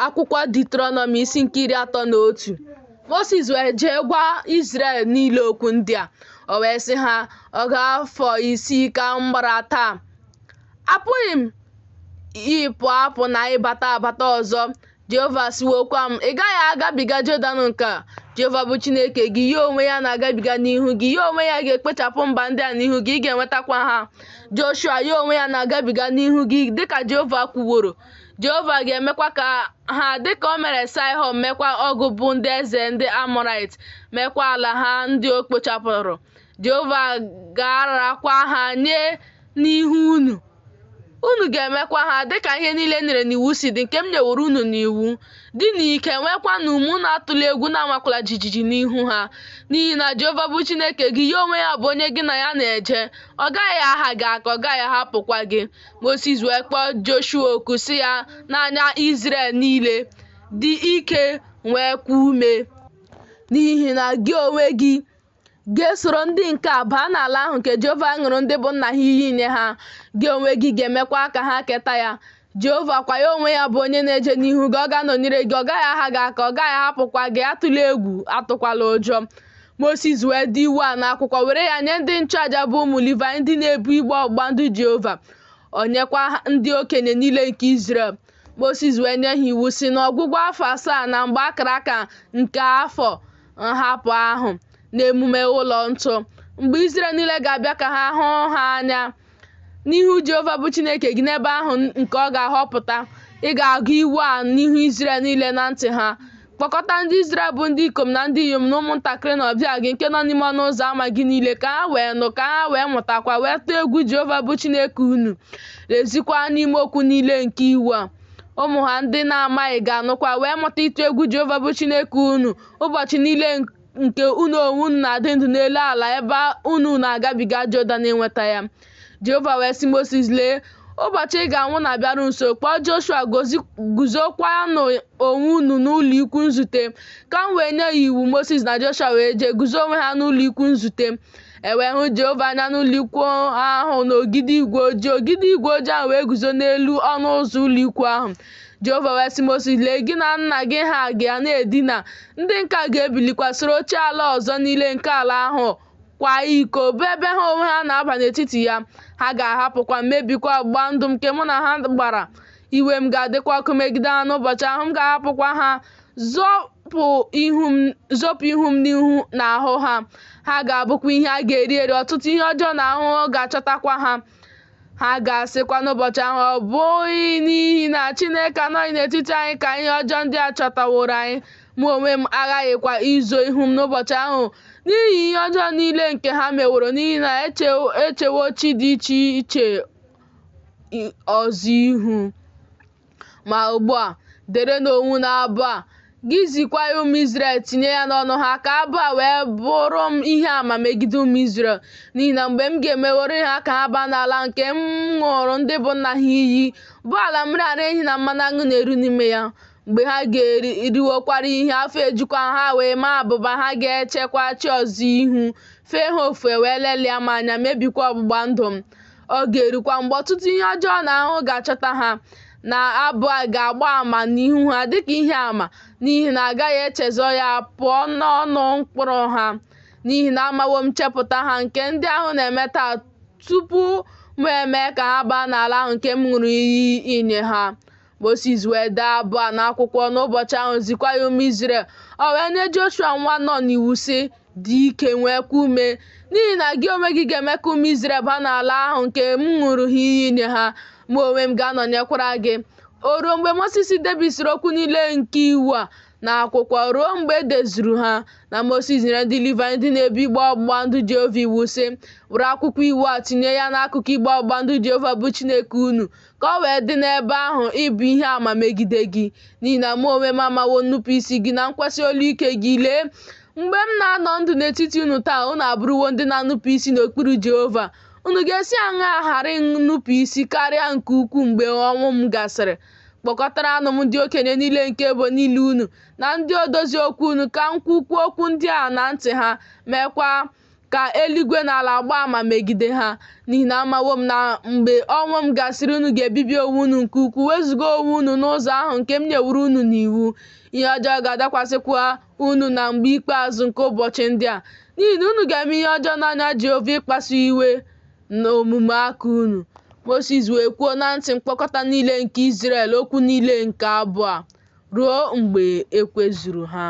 akwụkwọ Deuteronomy isi nke 31. Moses wee jee gwa Izrel niile okwu ndị a. O wee sị ha, ọ ga-afọ 6 ka m gbara taa, apụghị m apụ na ịbata abata ọzọ. Jehova siwokwa m, ị gaghị agabiga Jọdan nke a. Jehova bụ Chineke gị, ya onwe ya na-agabiga n'ihu gị, ya onwe ya ga-ekpechapụ mba ndị a n'ihu gị, ị ga-enwetakwa ha. Joshua, ya onwe ya na-agabiga n'ihu gị dịka Jehova kwuworo. Jehova ga-emekwa ka ha dịka o mere Saịhọn, mekwa ọgụ bụ ndị eze ndị Amọrait, mekwa ala ha ndị o kpochapụrụ. Jehova ga-ararakwa ha nye n'ihu unu. Unu ga-emekwa ha dịka ihe niile nyere n'iwu si dị, nke m nyeworo unu n'iwu. Dị n'ike, nwekwanụ ụmụ na-atụla egwu, na-amakwala jijiji n'ihu ha. N'ihi na Jehova bụ Chineke gị, ya onwe ya bụ onye gị na ya na-eje. Ọ gaghị aha gị aka, ọ gaghị ahapụkwa gị. Moses wee kpọọ Joshua oku sị ya n'anya Izrel niile, dị ike nwekwa ume, n'ihi na gị onwe gị ga-esoro ndị nke a baa n'ala ahụ nke Jehova ṅụrụ ndị bụ nna ha iyi nye ha. Gị onwe gị ga-emekwa ka ha keta ya. Jehova kwa ya onwe ya bụ onye na-eje n'ihu gị, ọ ga-anọnyere gị, ọ gaghị aha gị aka, ọ gaghị ahapụkwa gị. Atụla egwu, atụkwala ụjọ. Moses wee dee iwu a n'akwụkwọ, were ya nye ndị nchụaja bụ ụmụ Livayị, ndị na-ebu igbe ọgbụgba ndụ Jehova. O nyekwa ndị okenye niile nke Izrel. Moses wee nye ha iwu si n'ọgwụgwụ afọ 7 na mgbe akara aka nke afọ nhapụ ahụ n'emume ụlọ nsọ, mgbe Izrel niile ga-abịa ka ha hụ ha anya n'ihu Jehova bụ Chineke gị n'ebe ahụ nke ọ ga-ahọpụta. Ị ga-agụ iwu a n'ihu Izrel niile na ntị ha. Kpọkọta ndị Izrel bụ ndị ikom na ndị inyom na ụmụntakịrị na ọbịa gị nke nọ n'ime ọnụ ụzọ ama gị niile, ka ha wee nụ, ka ha wee mụtakwa, wee tụọ egwu Jehova bụ Chineke unu. Lezikwa n'ime okwu niile nke iwu a. Ụmụ ha ndị na-amaghị ga-anụkwa wee mụta ịtụ egwu Jehova bụ Chineke unu ụbọchị niile nke unu onwe unu na-adị ndụ n'elu ala ebe unu na-agabiga Jọdan inweta ya. Jehova wee sị Moses, lee, ụbọchị ị ga-anwụ na-abịaru nso. Kpọọ Joshua, guzokwanụ onwe unu n'ụlọ ikwu nzute. Ka m wee nye ya iwu. Moses na Joshua wee jee guzo onwe ha n'ụlọ ikwu nzute. E wee hụ Jehova anya n'ụlọ ikwu ahụ n'ogidi igwe ojii. Ogidi igwe ojii ahụ wee guzo n'elu ọnụ ụzọ ụlọ ikwu ahụ. Jehova wee sị Moses, lee, gị na nna gị ha ga na-edina. Ndị nka ga-ebilikwa soro oche ala ọzọ niile nke ala ahụ kwa iko, bụ ebe ha onwe ha na-aba n'etiti ya. Ha ga-ahapụkwa mebikwa ọgbụgba ndụ m nke mụ na ha gbara. Iwe m ga-adịkwa ọkụ megide ha n'ụbọchị ahụ. M ga-ahapụkwa ha, zọpụ ihu m n'ihu na ahụ ha. Ha ga-abụkwa ihe a ga-eri eri. Ọtụtụ ihe ọjọọ na ahụhụ ga-achọtakwa ha. Ha ga-asịkwa n'ụbọchị ahụ, ọ bụghị n'ihi na Chineke anọghị n'etiti anyị ka ihe ọjọọ ndị a chọtaworo anyị. Mụ onwe m aghaghịkwa izo ihu m n'ụbọchị ahụ n'ihi ihe ọjọọ niile nke ha meworo, n'ihi na echewo chi dị iche iche ọzọ ihu. Ma ugbu a, dere n'onwe n'abụ a, gị zikwa ya ụmụ Izrel, tinye ya n'ọnụ ha, ka abụ a wee bụrụ m ihe àmà megide ụmụ Izrel. N'ihi na mgbe m ga-emeworo ha ka ha baa n'ala nke m ṅụrụ ndị bụ nna ha iyi, bụ ala mmiri ara ehi na mmanụ aṅụ na-eru n'ime ya. Mgbe ha ga-eriwokwara ihe, afọ ejukwa ha wee maa abụba, ha ga-echekwa chi ọzọ ihu, fee ha ofufe, wee lelie m anya, mebikwa ọgbụgba ndụ m. Ọ ga-erukwa mgbe ọtụtụ ihe ọjọọ na ahụhụ ga-achọta ha, na abụ a ga-agba àmà n'ihu ha dịka ihe àmà, n'ihi na agaghị echezọ ya pụọ n'ọnụ mkpụrụ ha. N'ihi na amawo m chepụta ha nke ndị ahụ na-eme taa, tupu m eme ka ha baa n'ala ahụ nke m ṅụrụ iyi inye ha. Moses wee dee abụ a n'akwụkwọ n'ụbọchị ahụ, zikwa ya ụmụ Izrel. O wee nye Joshua nwa Nun iwu sị, dị ike nwekwa ume, n'ihi na gị onwe gị ga-eme ka ụmụ Izrel baa n'ala ahụ nke m ṅụrụ ha iyi inye ha. Mụ onwe m ga-anọnyekwara gị. O ruo mgbe Moses debisiri okwu niile nke iwu a n'akwụkwọ, ruo mgbe e dezuru ha, na Moses nyere ndị Livayị ndị na-ebu igbe ọgbụgba ndụ Jehova iwu sị, were akwụkwọ iwu a tinye ya n'akụkụ igbe ọgbụgba ndụ Jehova bụ Chineke unu, ka ọ wee dị n'ebe ahụ ịbụ ihe àmà megide gị. N'ihi na mụ onwe m amawo nnupụ isi gị na nkwesị olu ike gị. Lee, mgbe m na-anọ ndụ n'etiti unu taa, unu abụrụwo ndị na-anụpụ isi n'okpuru Jehova. Unu ga-esi aṅaa ghara ịnụpụ isi karịa nke ukwuu mgbe ọnwụ m gasịrị? Kpọkọtaranụ m ndị okenye niile nke ebo niile unu na ndị odozi okwu unu, ka m kwukwuo okwu ndị a na ntị ha, meekwa ka eluigwe na ala gbaa ama megide ha, n'ihi na amawo m na mgbe ọnwụ m gasịrị unu ga-ebibi onwe unu nke ukwuu, wezuga onwe unu n'ụzọ ahụ nke m nyewuru unu n'iwu. Ihe ọjọọ ga-adakwasịkwa unu na mgbe ikpeazụ nke ụbọchị ndị a, n'ihi na unu ga-eme ihe ọjọọ n'anya Jehova, ịkpasu iwe na omume aka unu. Mosis wee kwuo na ntị mkpọkọta niile nke Izrel okwu niile nke abụ a ruo mgbe e kwezuru ha.